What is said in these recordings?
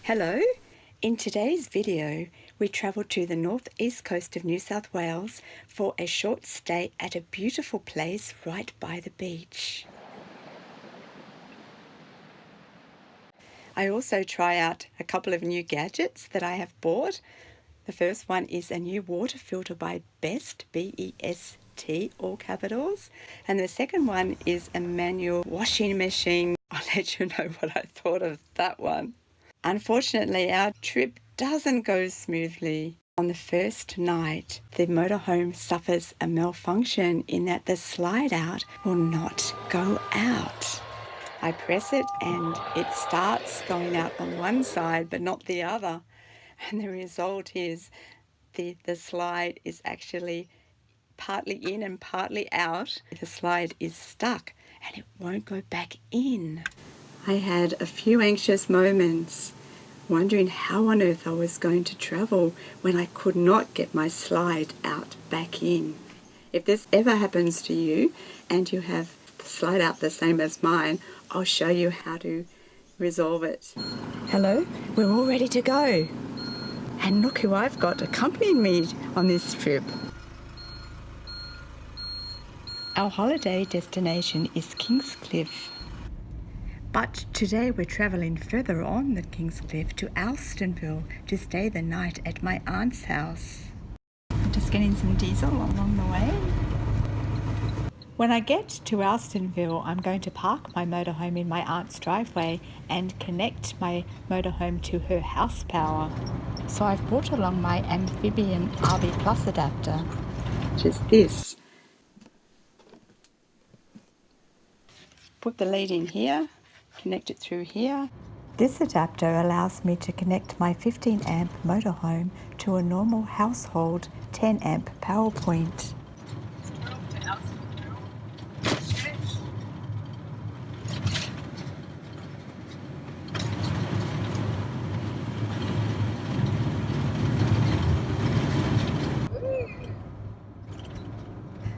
Hello! In today's video, we travel to the northeast coast of New South Wales for a short stay at a beautiful place right by the beach. I also try out a couple of new gadgets that I have bought. The first one is a new water filter by B.E.S.T, B-E-S-T, all capitals. And the second one is a manual washing machine. I'll let you know what I thought of that one. Unfortunately, our trip doesn't go smoothly. On the first night, the motorhome suffers a malfunction in that the slide out will not go out. I press it and it starts going out on one side but not the other. And the result is the slide is actually partly in and partly out. The slide is stuck and it won't go back in. I had a few anxious moments, wondering how on earth I was going to travel when I could not get my slide out back in. If this ever happens to you and you have the slide out the same as mine, I'll show you how to resolve it. Hello, we're all ready to go. And look who I've got accompanying me on this trip. Our holiday destination is Kingscliff. But today we're travelling further on than Kingscliff to Alstonville to stay the night at my aunt's house. I'm just getting some diesel along the way. When I get to Alstonville, I'm going to park my motorhome in my aunt's driveway and connect my motorhome to her house power. So I've brought along my Ampfibian RV-Plus adapter, which is this. Put the lead in here. Connect it through here. This adapter allows me to connect my 15 amp motorhome to a normal household 10 amp power point.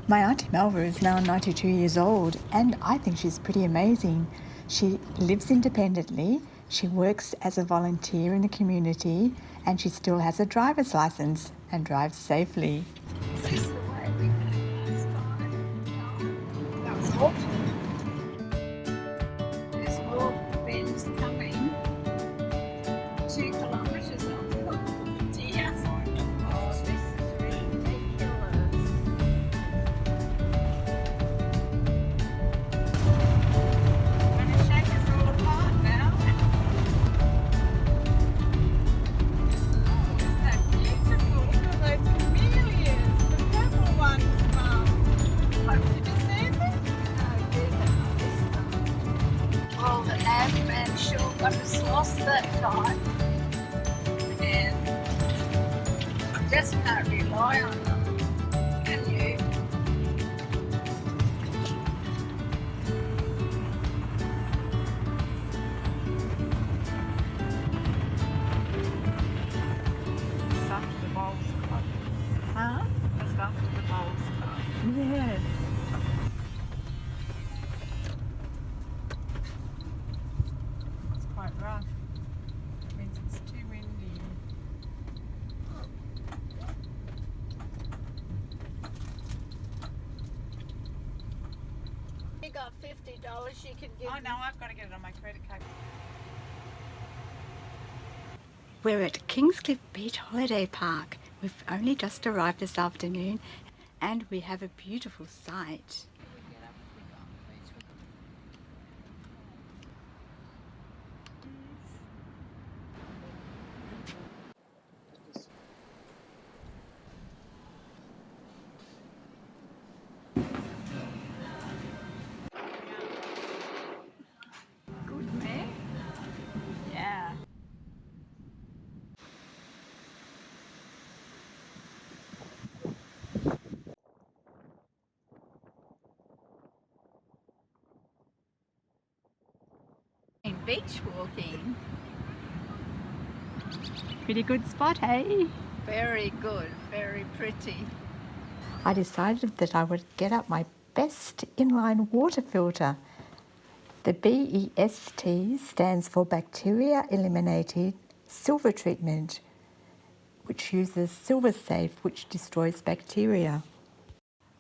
My Auntie Melva is now 92 years old and I think she's pretty amazing. She lives independently, she works as a volunteer in the community, and she still has a driver's license and drives safely. Is this the way we came last time? That was awful. There's more bins coming 2 kilometres off. Oh dear. Oh, this is ridiculous. I just lost that time and just can't rely on them, can you? Just after the bowls club. Huh? Just after the bowls club. Yeah. Quite rough. It means it's too windy. You got $50 you can give Oh no, I've got to get it on my credit card. We're at Kingscliff Beach Holiday Park. We've only just arrived this afternoon and we have a beautiful sight. good man. Yeah. Beach walking. Pretty good spot, hey? Very good, very pretty. I decided that I would get up my best inline water filter. The B.E.S.T stands for Bacteria Eliminated silver treatment, which uses silver safe, which destroys bacteria.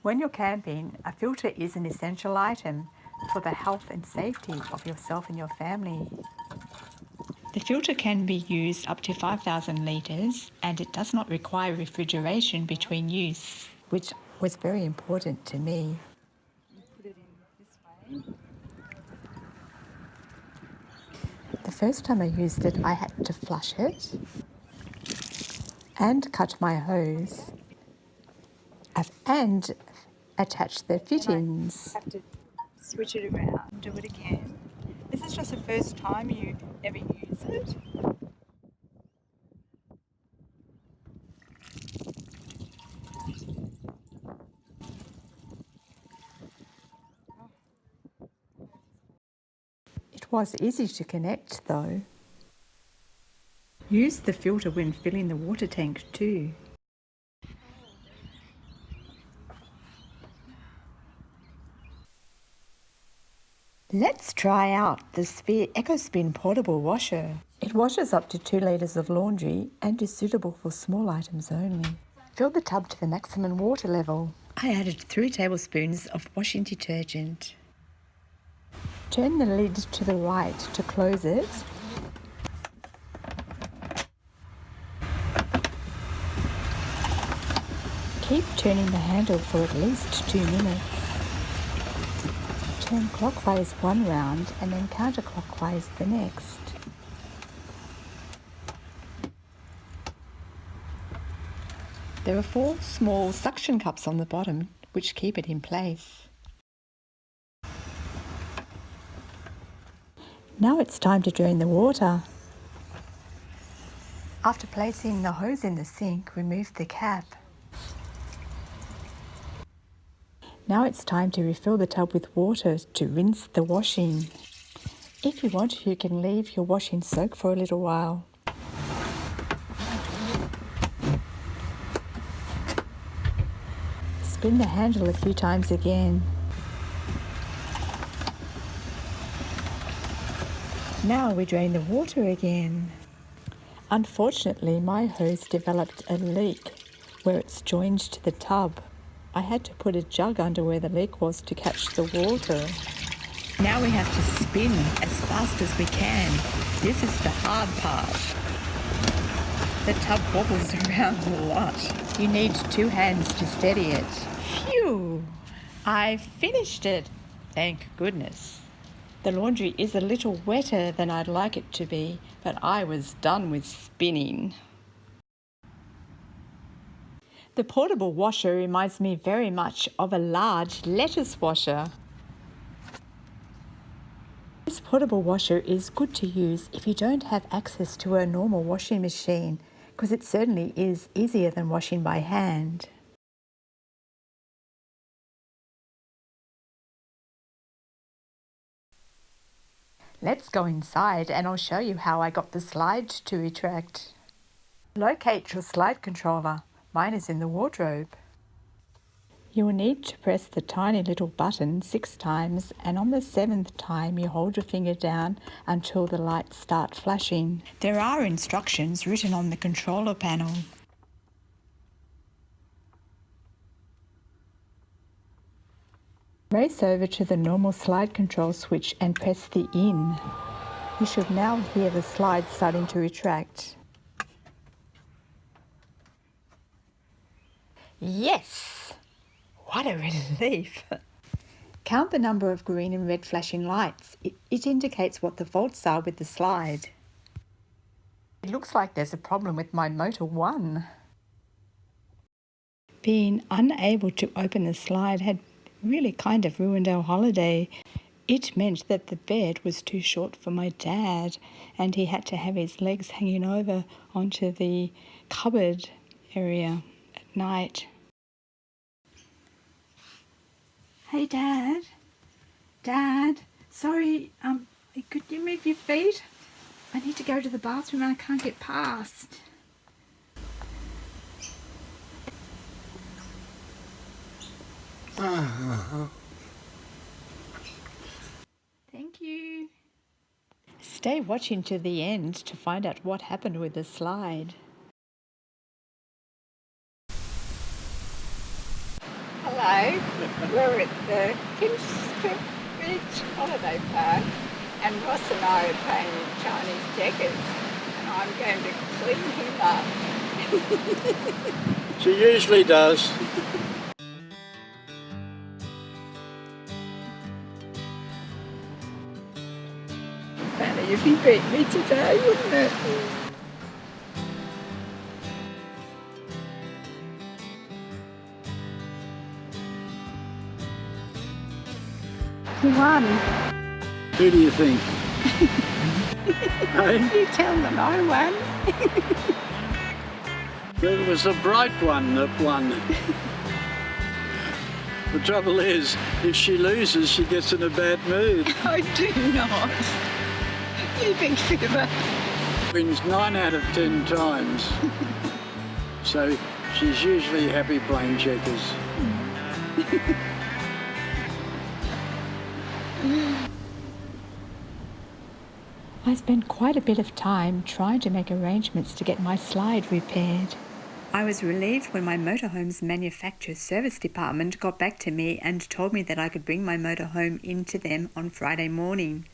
When you're camping, a filter is an essential item for the health and safety of yourself and your family. The filter can be used up to 5,000 litres and it does not require refrigeration between use, which was very important to me. You put it in this way. The first time I used it, I had to flush it and cut my hose and attach the fittings. Have to switch it around, do it again. This is just the first time you ever use it. It was easy to connect though. Use the filter when filling the water tank too. Let's try out the Ecospin portable washer. It washes up to 2 litres of laundry and is suitable for small items only. Fill the tub to the maximum water level. I added 3 tablespoons of washing detergent. Turn the lid to the right to close it. Keep turning the handle for at least 2 minutes. Turn clockwise one round and then counterclockwise the next. There are 4 small suction cups on the bottom which keep it in place. Now it's time to drain the water. After placing the hose in the sink, remove the cap. Now it's time to refill the tub with water to rinse the washing. If you want, you can leave your washing soak for a little while. Spin the handle a few times again. Now we drain the water again. Unfortunately, my hose developed a leak where it's joined to the tub. I had to put a jug under where the leak was to catch the water. Now we have to spin as fast as we can. This is the hard part. The tub wobbles around a lot. You need 2 hands to steady it. Phew! I finished it. Thank goodness. The laundry is a little wetter than I'd like it to be, but I was done with spinning. The portable washer reminds me very much of a large lettuce washer. This portable washer is good to use if you don't have access to a normal washing machine, because it certainly is easier than washing by hand. Let's go inside and I'll show you how I got the slide to retract. Locate your slide controller. Mine is in the wardrobe. You will need to press the tiny little button 6 times, and on the 7th time you hold your finger down until the lights start flashing. There are instructions written on the controller panel. Race over to the normal slide control switch and press the in. You should now hear the slide starting to retract. Yes! What a relief! Count the number of green and red flashing lights. It indicates what the faults are with the slide. It looks like there's a problem with my Motor 1. Being unable to open the slide had really kind of ruined our holiday. It meant that the bed was too short for my dad and he had to have his legs hanging over onto the cupboard area at night. Hey Dad, sorry, could you move your feet? I need to go to the bathroom and I can't get past. Thank you. Stay watching to the end to find out what happened with the slide. Hello, we're at the Kingscliff Beach Holiday Park and Ross and I are playing Chinese checkers and I'm going to clean him up. She usually does. Funny if he beat me today, wouldn't it? He won. Who do you think? Hey? You tell them I won. It was a bright one that won. The trouble is, if she loses, she gets in a bad mood. I do not. You big fibber. Wins 9 out of 10 times. So she's usually happy playing checkers. I spent quite a bit of time trying to make arrangements to get my slide repaired. I was relieved when my motorhome's manufacturer's service department got back to me and told me that I could bring my motorhome into them on Friday morning.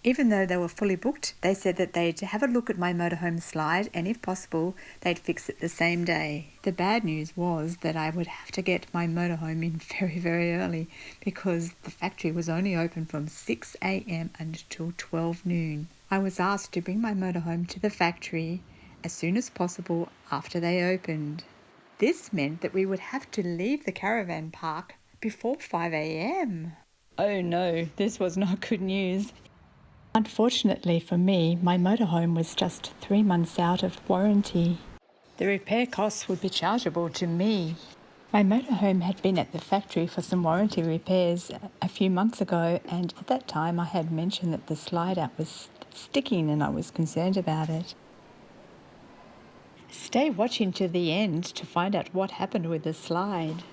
Even though they were fully booked, they said that they'd have a look at my motorhome slide and if possible, they'd fix it the same day. The bad news was that I would have to get my motorhome in very, very early because the factory was only open from 6 a.m. until 12 noon. I was asked to bring my motorhome to the factory as soon as possible after they opened. This meant that we would have to leave the caravan park before 5 a.m. Oh no, this was not good news. Unfortunately for me, my motorhome was just 3 months out of warranty. The repair costs would be chargeable to me. My motorhome had been at the factory for some warranty repairs a few months ago, and at that time I had mentioned that the slide out was sticking and I was concerned about it. Stay watching to the end to find out what happened with the slide.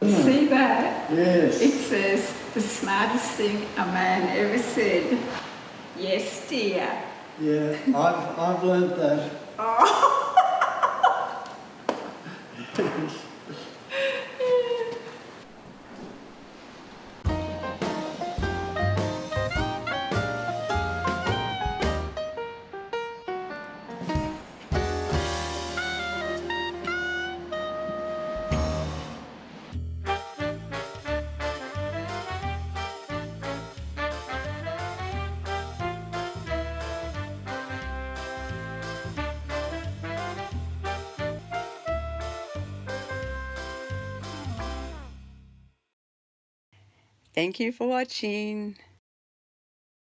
See that? Yes. It says the smartest thing a man ever said. Yes, dear. Yeah, I've learnt that. Thank you for watching.